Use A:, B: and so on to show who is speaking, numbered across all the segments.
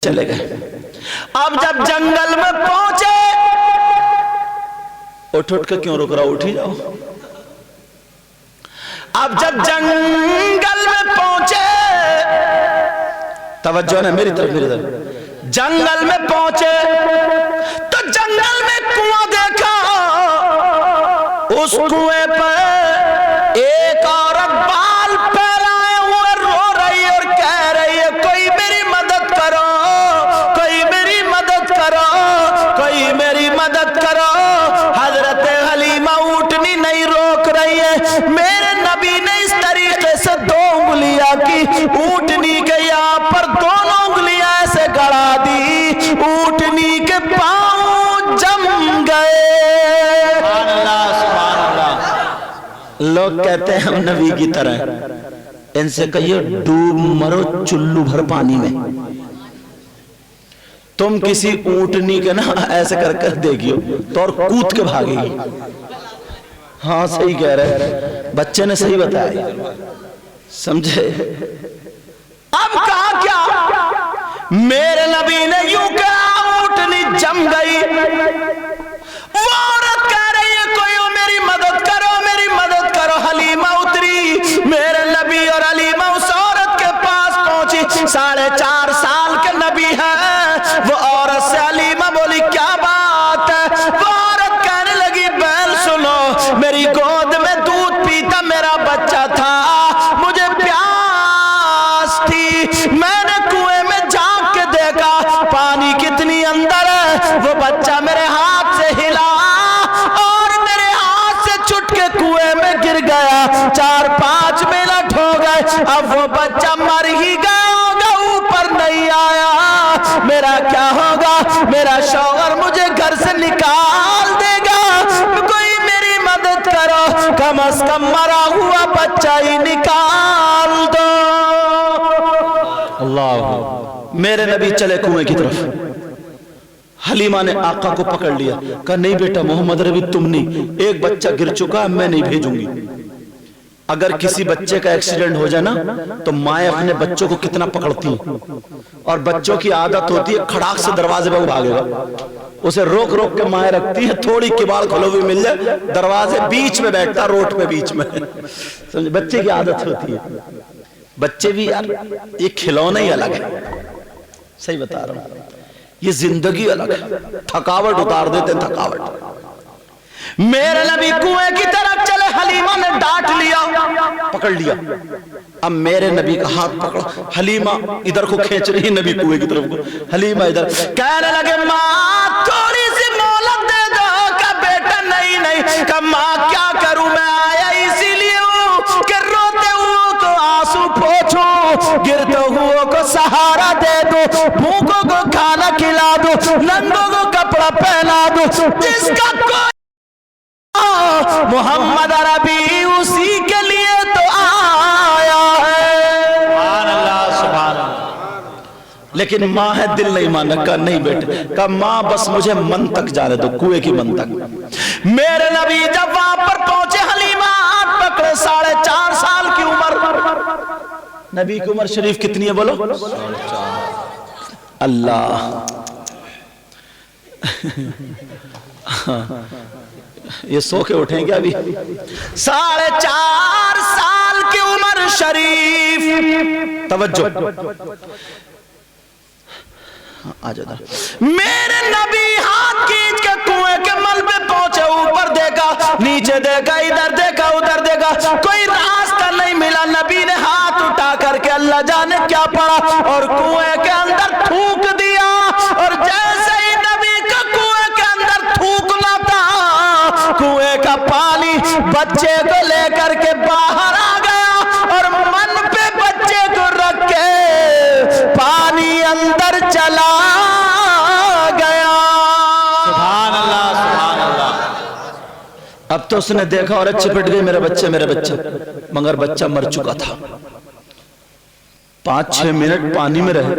A: چلے گئے۔ اب جب جنگل میں پہنچے، اٹھ کے کیوں رک رہا، اٹھ ہی جاؤ۔ اب جب جنگل میں پہنچے، توجہ ہے میری طرف، جنگل میں پہنچے تو جنگل میں کنواں دیکھا، اس کنویں پر ایک عورت بال پھیلائے ہوئے رو رہی اور کہہ رہی ہے کوئی میری مدد کرو، کوئی میری مدد کرو، کوئی میری مدد کرو۔ حضرت حلیمہ اونٹنی نہیں روک رہی ہے، میرے نبی نے اس طریقے سے دو انگلیاں کی اونٹنی کے یہاں پر دونوں انگلیاں ایسے گڑا دی، اونٹنی کے پاؤں جم گئے۔ لوگ کہتے ہیں ہم نبی کی طرح، ان سے کہیے ڈوب مرو چلو بھر پانی میں، تم کسی اونٹنی کے نا ایسے کر کر دیکھیو تو اور کود کے بھاگے گی۔ ہاں صحیح کہہ رہے، بچے نے صحیح بتایا، سمجھے؟ اب کہا کیا؟ میرے نبی نے یوں کہا، اونٹنی جم گئی، وہ عورت کہہ رہی ہے کوئی میری مدد کرو، میری مدد کرو۔ حلیمہ اتری، میرے نبی اور حلیمہ اس عورت کے پاس پہنچی، 4.5 سال کے نبی ہے۔ وہ عورت سے حلیمہ بولی کیا بات ہے؟ وہ عورت کہنے لگی بہن سنو، میری گود میں دودھ پیتا میرا بچہ تھا، مجھے پیاس تھی، میں نے کنویں میں جھانک کے دیکھا پانی کتنی اندر ہے، وہ بچہ میرے ہاتھ سے ہلا اور میرے ہاتھ سے چھٹ کے کنویں میں گر گیا۔ 4-5 منٹ ہو گئے، اب وہ بچہ مر ہی گیا ہوگا، اوپر نہیں آیا، میرا کیا ہوگا؟ میرا شوہر مجھے گھر سے نکال دے گا، کوئی میری مدد کرو، کم از کم مرا ہوا بچہ ہی نکال دو۔ اللہ، میرے نبی چلے کنویں کی طرف، حلیمہ نے آقا کو پکڑ لیا، کہا نہیں بیٹا محمد ربی تم نہیں، ایک بچہ گر چکا میں نہیں بھیجوں گی۔ اگر کسی بچے کا ایکسیڈنٹ ہو جائے نا تو مائیں اپنے بچوں کو کتنا پکڑتی ہیں، اور بچوں کی عادت ہوتی ہے کھڑاک سے دروازے پہ بھاگے گا، اسے روک روک کے مائیں رکھتی ہیں، تھوڑی کباڑ کھلو ہوئی مل جائے دروازے بیچ میں بیٹھتا، روڈ پہ بیچ میں، سمجھے؟ بچے کی عادت ہوتی ہے، بچے بھی یار یہ کھلونا ہی الگ ہے، صحیح بتا رہا ہوں، یہ زندگی الگ ہے، تھکاوٹ اتار دیتے ہیں، تھکاوٹ۔ میرے نبی کنویں کی طرف چلے، حلیمہ نے ڈانٹ لیا، پکڑ لیا، اب میرے نبی کا ہاتھ پکڑا، حلیمہ ادھر کو کھینچ رہی نبی کنویں کی طرف کو، حلیمہ ادھر کہنے لگے ماں تھوڑی سی مہلت دے دو، کہ بیٹا نہیں، کہ ماں کیا کروں، میں آیا اسی لیے ہوں کہ روتے ہوں کو آنسو پوچھوں، گرتے ہوں کو سہارا دے دو، بھوکوں کو کھانا کھلا دو، ننگوں کو کپڑا پہنا دو، جس کا کوئی محمد عربی اسی کے لیے تو آیا ہے۔ سبحان اللہ، سبحان اللہ۔ لیکن ماں ہے، دل نہیں مانا، کہا نہیں بیٹے، کہا ماں بس مجھے من تک جانے دو، کنویں کی من تک۔ میرے نبی جب وہاں پر پہنچے، حلیمہ ہاتھ پکڑے، 4.5 سال کی عمر، نبی کی عمر شریف کتنی ہے بولو؟ اللہ، یہ سو کے اٹھیں گے ابھی؟ 4.5 سال کی عمر شریف، توجہ، آجا دا، میرے نبی ہاتھ کھینچ کے کنویں کے ملبے پہنچے، اوپر دیکھا، نیچے دیکھا، ادھر دیکھا، ادھر دیکھا، کوئی راستہ نہیں ملا، نبی نے ہاتھ اٹھا کر کے اللہ جانے کیا پڑا اور کنویں کے اندر تھوک دیا، اور جیسے ہی نبی کا کنویں کے اندر تھوکنا تھا، کنویں کا پانی بچے کو لے کر کے باہر آ گیا، اور من پہ بچے کو رکھ کے پانی اندر چلا گیا۔ سبحان اللہ، سبحان اللہ۔ اب تو اس نے دیکھا اور چپٹ گئی میرے بچے، مگر بچہ مر چکا تھا۔ 5-6 منٹ پانی میں رہے،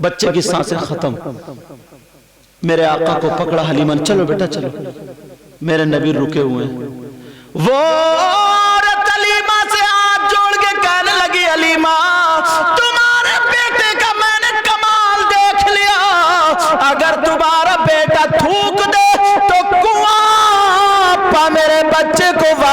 A: بچے کی سانسیں ختم، میرے آقا کو پکڑا، حلیمہ چلو بیٹا چلو، میرے نبی رکے ہوئے ہیں۔ وہ عورت حلیمہ سے ہاتھ جوڑ کے کہنے لگی حلیمہ تمہارے بیٹے کا میں نے کمال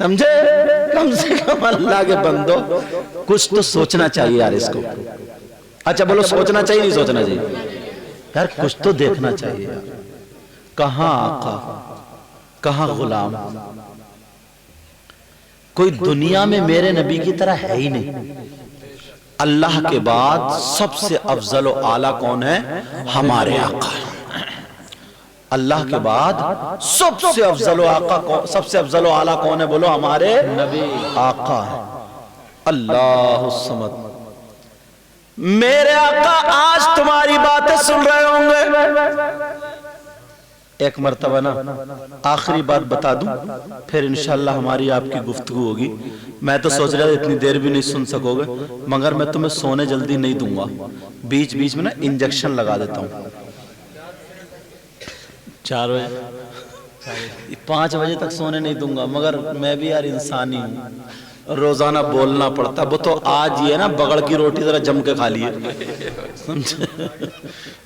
A: سمجھے؟ کم سے کم اللہ کے بندو کچھ تو سوچنا چاہیے یار اس کو. اچھا بولو سوچنا چاہیے نہیں سوچنا چاہیے یار؟ کچھ تو دیکھنا چاہیے یار. کہاں آقا کہاں غلام؟ کوئی دنیا میں میرے نبی کی طرح ہے ہی نہیں. اللہ کے بعد سب سے افضل و اعلیٰ کون ہے؟ ہمارے آقا. اللہ کے بعد سب سے افضل و اعلیٰ کون ہے؟ بولو ہمارے نبی آقا ہے. اللہ الصمد. میرے آقا آج تمہاری باتیں سن رہے ہوں گے. ایک مرتبہ نا آخری بات بتا دوں پھر انشاءاللہ ہماری آپ کی گفتگو ہوگی. میں تو سوچ رہا تھا اتنی دیر بھی نہیں سن سکو گے مگر میں تمہیں سونے جلدی نہیں دوں گا. بیچ بیچ میں نا انجیکشن لگا دیتا ہوں.
B: 4 بجے
A: 5 بجے تک سونے نہیں دوں گا مگر میں بھی یار انسانی ہوں. روزانہ بولنا پڑتا. وہ تو آج یہ ہے نا بغڑ کی روٹی ذرا جم کے کھا لیے.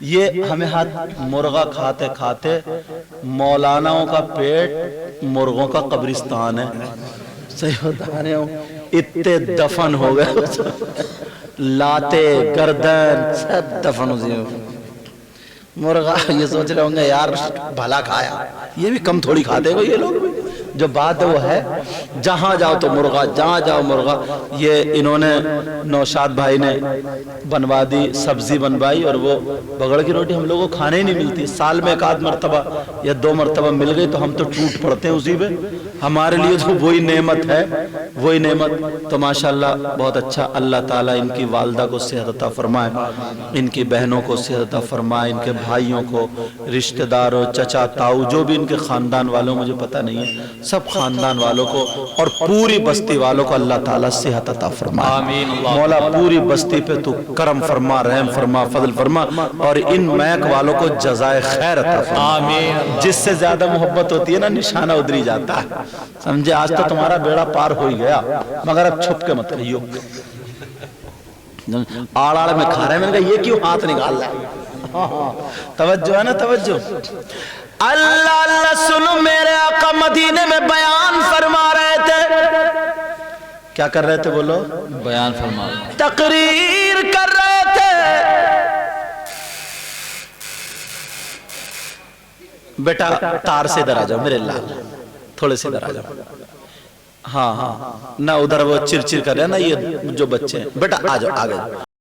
A: یہ ہمیں ہاتھ مرغا کھاتے کھاتے مولاناؤں کا پیٹ مرغوں کا قبرستان ہے. صحیح بتا رہے ہوں. اتنے دفن ہو گئے لاتے گردن سب دفن ہو گئے. مرغا یہ سوچ رہے ہوں گے یار بھلا کھایا. یہ بھی کم تھوڑی کھاتے ہیں یہ لوگ. جو بات ہے وہ ہے جہاں جاؤ تو مرغا جہاں جاؤ مرغا. یہ انہوں نے نوشاد بھائی نے بنوا دی سبزی بنوائی اور وہ بغڑ کی روٹی ہم لوگوں کو کھانے ہی نہیں ملتی. سال میں 1 مرتبہ یا 2 مرتبہ مل گئی تو ہم تو ٹوٹ پڑتے ہیں اسی پہ. ہمارے لیے تو وہی نعمت ہے وہی نعمت. تو ماشاءاللہ بہت اچھا. اللہ تعالیٰ ان کی والدہ کو صحت عطا فرمائے, ان کی بہنوں کو صحت عطا فرمائے, ان کے بھائیوں کو, رشتہ داروں, چچا تاؤ جو بھی ان کے خاندان والوں مجھے پتہ نہیں ہے سب خاندان والوں کو اور پوری بستی والوں کو اللہ تعالیٰ صحت عطا فرمائے.
B: آمین.
A: مولا پوری بستی پہ تو کرم فرما, رحم فرما, فضل فرما اور ان میک والوں کو جزائے خیر عطا فرما.
B: آمین.
A: جس سے زیادہ محبت ہوتی ہے نا نشانہ ادھر ہی جاتا ہے. سمجھے؟ آج تو تمہارا بیڑا پار ہو ہی گیا مگر اب چھپ کے مت رہیو. آڑ آڑ میں کھا رہے ہیں. میں نے کہا یہ کیوں ہاتھ نکال رہا ہے؟ توجہ ہے نا توجہ. اللہ اللہ سنو میرے آقا مدینے میں بیان فرما رہے تھے. کیا کر رہے تھے بولو؟
B: بیان فرما.
A: تقریر کر رہے تھے. بیٹا تار سے ادھر آ جاؤ میرے لال, تھوڑے سے ادھر آ جاؤ. ہاں ہاں نہ ادھر وہ چر چر کر رہے ہیں نا یہ جو بچے ہیں. بیٹا آ جاؤ آگے.